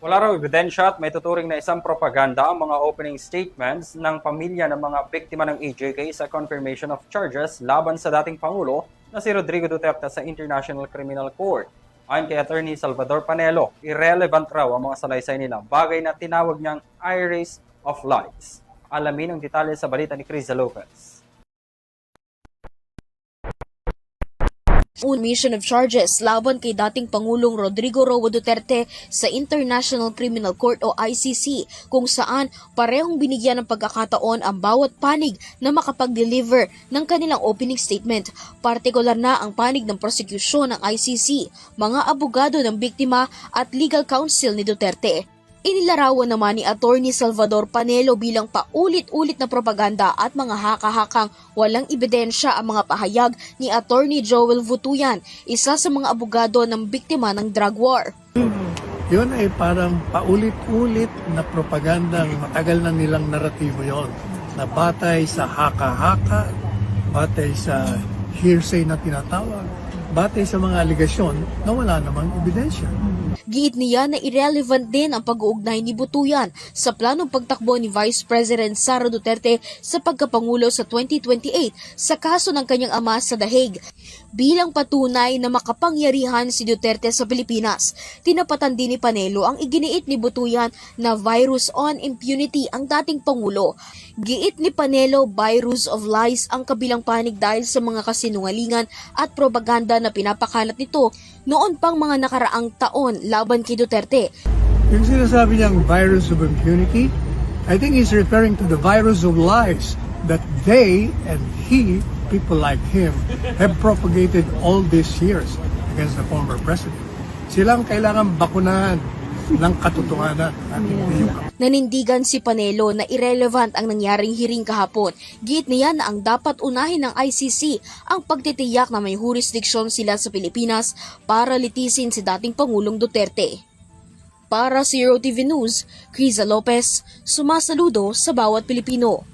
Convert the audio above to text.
Wala raw ebidensya at may tuturing na isang propaganda ang mga opening statements ng pamilya ng mga biktima ng EJK sa confirmation of charges laban sa dating Pangulo na si Rodrigo Duterte sa International Criminal Court. Ayon kay Attorney Salvador Panelo, irrelevant raw ang mga salaysay nila, bagay na tinawag niyang iris of lies. Alamin ang detalye sa balita ni Criza Lopez. Mission of charges laban kay dating Pangulong Rodrigo Roa Duterte sa International Criminal Court o ICC, kung saan parehong binigyan ng pagkakataon ang bawat panig na makapag-deliver ng kanilang opening statement. Partikular na ang panig ng prosekusyon ng ICC, mga abogado ng biktima at legal counsel ni Duterte. Inilarawan naman ni Attorney Salvador Panelo bilang paulit-ulit na propaganda at mga haka-hakang walang ebidensya ang mga pahayag ni Attorney Joel Vutuyan, isa sa mga abogado ng biktima ng drug war. Yun ay parang paulit-ulit na propagandang matagal na nilang naratibo yon, na batay sa haka-haka, batay sa hearsay na tinatawag, batay sa mga aligasyon na wala namang ebidensya. Giit niya na irrelevant din ang pag-uugnay ni Butuyan sa planong pagtakbo ni Vice President Sara Duterte sa pagkapangulo sa 2028 sa kaso ng kanyang ama sa The Hague. Bilang patunay na makapangyarihan si Duterte sa Pilipinas, tinapatan din ni Panelo ang iginiit ni Butuyan na virus on impunity ang dating Pangulo. Giit ni Panelo, virus of lies ang kabilang panig dahil sa mga kasinungalingan at propaganda na pinapakalat nito noon pang mga nakaraang taon laban kay Duterte. Yung sinasabi niyang virus of impunity, I think he's referring to the virus of lies that they and he, people like him, have propagated all these years against the former president. Silang kailangan bakunahan ng katotohanan at hindi yung Nanindigan si Panelo na irrelevant ang nangyaring hearing kahapon. Giit niya na ang dapat unahin ng ICC ang pagtitiyak na may jurisdiksyon sila sa Pilipinas para litisin si dating Pangulong Duterte. Para sa Zero TV News, Criza Lopez, sumasaludo sa bawat Pilipino.